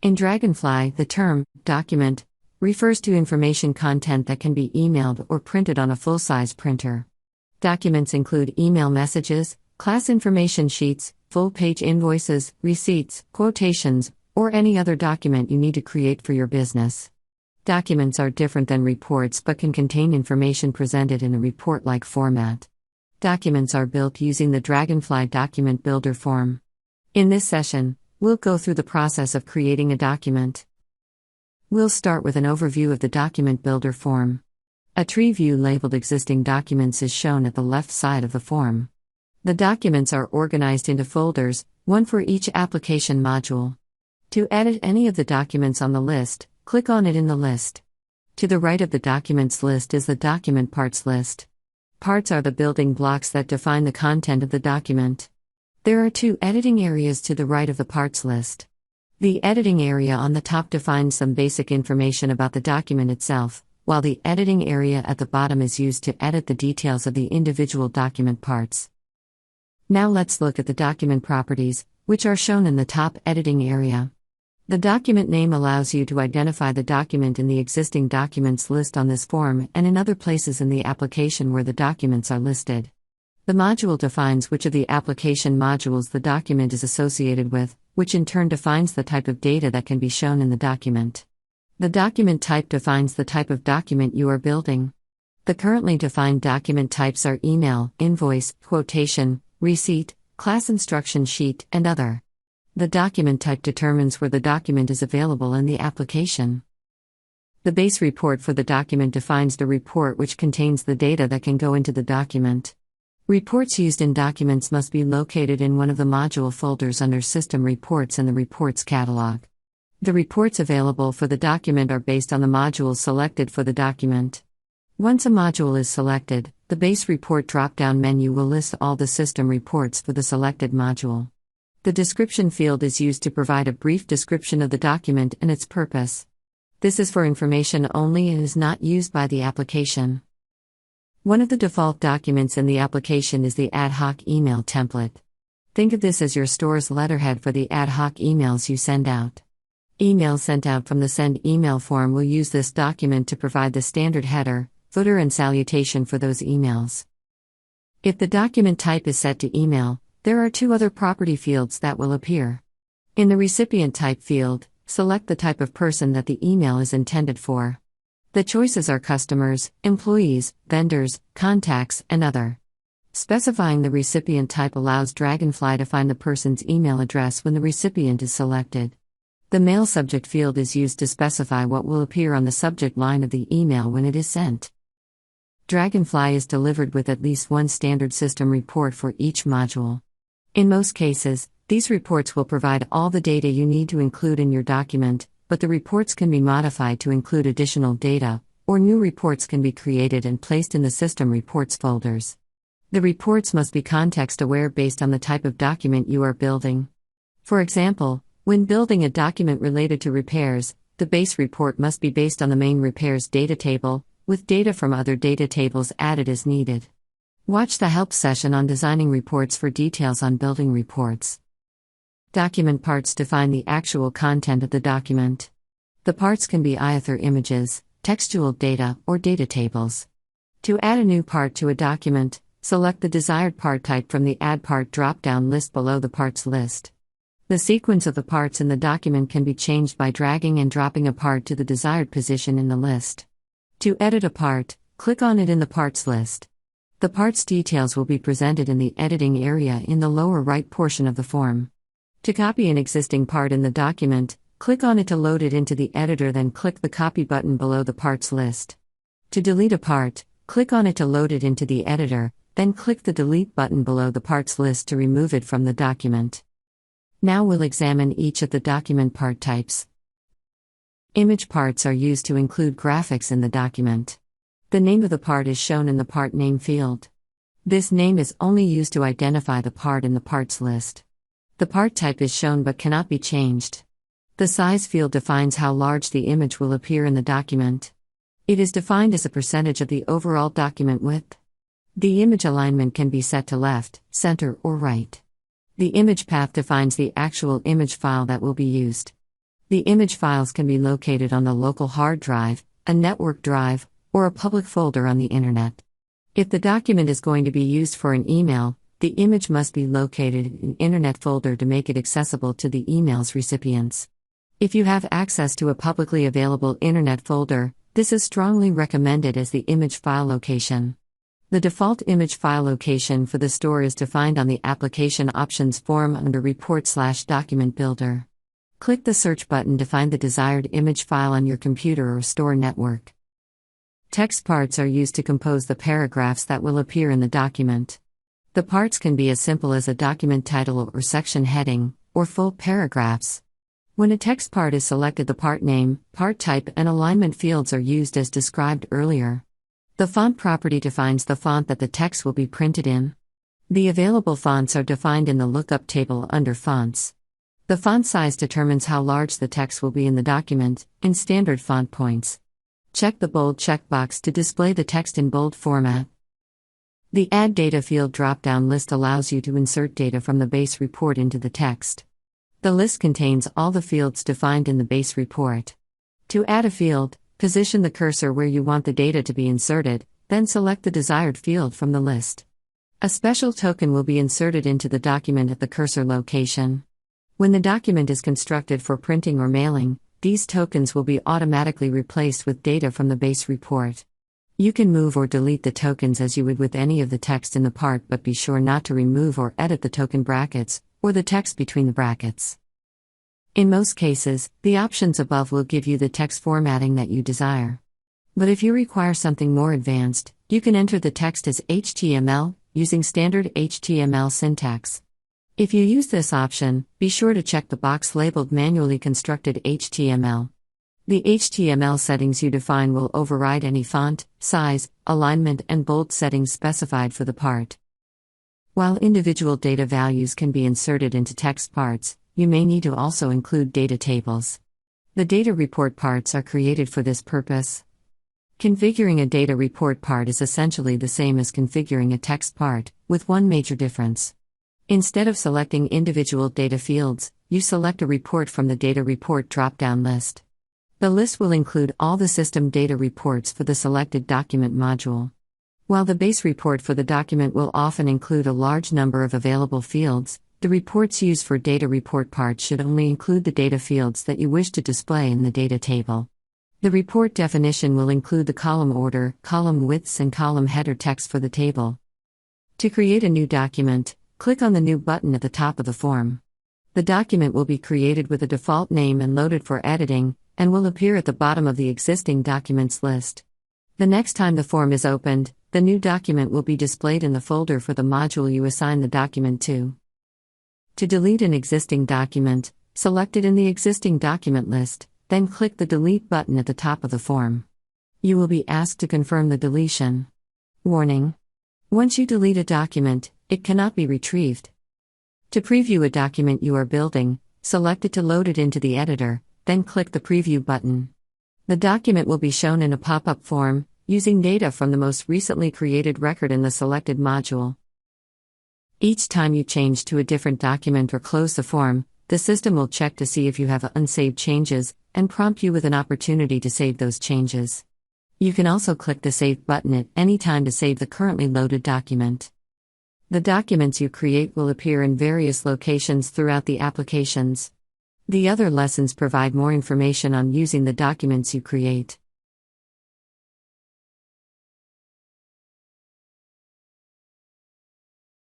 In Dragonfly, the term document refers to information content that can be emailed or printed on a full-size printer. Documents include email messages, class information sheets, full-page invoices, receipts, quotations, or any other document you need to create for your business. Documents are different than reports but can contain information presented in a report-like format. Documents are built using the Dragonfly Document Builder form. In this session, we'll go through the process of creating a document. We'll start with an overview of the Document Builder form. A tree view labeled Existing Documents is shown at the left side of the form. The documents are organized into folders, one for each application module. To edit any of the documents on the list, click on it in the list. To the right of the documents list is the document parts list. Parts are the building blocks that define the content of the document. There are two editing areas to the right of the parts list. The editing area on the top defines some basic information about the document itself, while the editing area at the bottom is used to edit the details of the individual document parts. Now let's look at the document properties, which are shown in the top editing area. The document name allows you to identify the document in the existing documents list on this form and in other places in the application where the documents are listed. The module defines which of the application modules the document is associated with, which in turn defines the type of data that can be shown in the document. The document type defines the type of document you are building. The currently defined document types are email, invoice, quotation, receipt, class instruction sheet, and other. The document type determines where the document is available in the application. The base report for the document defines the report which contains the data that can go into the document. Reports used in documents must be located in one of the module folders under System Reports in the Reports catalog. The reports available for the document are based on the modules selected for the document. Once a module is selected, the base report drop-down menu will list all the system reports for the selected module. The description field is used to provide a brief description of the document and its purpose. This is for information only and is not used by the application. One of the default documents in the application is the ad hoc email template. Think of this as your store's letterhead for the ad hoc emails you send out. Emails sent out from the Send Email form will use this document to provide the standard header, footer, and salutation for those emails. If the document type is set to email, there are two other property fields that will appear. In the recipient type field, select the type of person that the email is intended for. The choices are customers, employees, vendors, contacts, and other. Specifying the recipient type allows Dragonfly to find the person's email address when the recipient is selected. The mail subject field is used to specify what will appear on the subject line of the email when it is sent. Dragonfly is delivered with at least one standard system report for each module. In most cases, these reports will provide all the data you need to include in your document, but the reports can be modified to include additional data, or new reports can be created and placed in the System Reports folders. The reports must be context-aware based on the type of document you are building. For example, when building a document related to repairs, the base report must be based on the main repairs data table, with data from other data tables added as needed. Watch the help session on designing reports for details on building reports. Document parts define the actual content of the document. The parts can be either images, textual data, or data tables. To add a new part to a document, select the desired part type from the Add Part drop-down list below the parts list. The sequence of the parts in the document can be changed by dragging and dropping a part to the desired position in the list. To edit a part, click on it in the parts list. The part's details will be presented in the editing area in the lower right portion of the form. To copy an existing part in the document, click on it to load it into the editor, then click the Copy button below the parts list. To delete a part, click on it to load it into the editor, then click the Delete button below the parts list to remove it from the document. Now we'll examine each of the document part types. Image parts are used to include graphics in the document. The name of the part is shown in the part name field. This name is only used to identify the part in the parts list. The part type is shown but cannot be changed. The size field defines how large the image will appear in the document. It is defined as a percentage of the overall document width. The image alignment can be set to left, center, or right. The image path defines the actual image file that will be used. The image files can be located on the local hard drive, a network drive, or a public folder on the Internet. If the document is going to be used for an email, the image must be located in an Internet folder to make it accessible to the email's recipients. If you have access to a publicly available Internet folder, this is strongly recommended as the image file location. The default image file location for the store is defined on the Application Options form under Report/Document Builder. Click the search button to find the desired image file on your computer or store network. Text parts are used to compose the paragraphs that will appear in the document. The parts can be as simple as a document title or section heading, or full paragraphs. When a text part is selected, the part name, part type, and alignment fields are used as described earlier. The font property defines the font that the text will be printed in. The available fonts are defined in the lookup table under Fonts. The font size determines how large the text will be in the document, in standard font points. Check the bold checkbox to display the text in bold format. The Add Data field drop-down list allows you to insert data from the base report into the text. The list contains all the fields defined in the base report. To add a field, position the cursor where you want the data to be inserted, then select the desired field from the list. A special token will be inserted into the document at the cursor location. When the document is constructed for printing or mailing, these tokens will be automatically replaced with data from the base report. You can move or delete the tokens as you would with any of the text in the part, but be sure not to remove or edit the token brackets, or the text between the brackets. In most cases, the options above will give you the text formatting that you desire. But if you require something more advanced, you can enter the text as HTML, using standard HTML syntax. If you use this option, be sure to check the box labeled Manually Constructed HTML. The HTML settings you define will override any font, size, alignment, and bold settings specified for the part. While individual data values can be inserted into text parts, you may need to also include data tables. The data report parts are created for this purpose. Configuring a data report part is essentially the same as configuring a text part, with one major difference. Instead of selecting individual data fields, you select a report from the data report drop-down list. The list will include all the system data reports for the selected document module. While the base report for the document will often include a large number of available fields, the reports used for data report parts should only include the data fields that you wish to display in the data table. The report definition will include the column order, column widths, and column header text for the table. To create a new document, click on the New button at the top of the form. The document will be created with a default name and loaded for editing, and will appear at the bottom of the existing documents list. The next time the form is opened, the new document will be displayed in the folder for the module you assign the document to. To delete an existing document, select it in the existing document list, then click the Delete button at the top of the form. You will be asked to confirm the deletion. Warning: once you delete a document, it cannot be retrieved. To preview a document you are building, select it to load it into the editor, then click the Preview button. The document will be shown in a pop-up form, using data from the most recently created record in the selected module. Each time you change to a different document or close the form, the system will check to see if you have unsaved changes, and prompt you with an opportunity to save those changes. You can also click the Save button at any time to save the currently loaded document. The documents you create will appear in various locations throughout the applications. The other lessons provide more information on using the documents you create.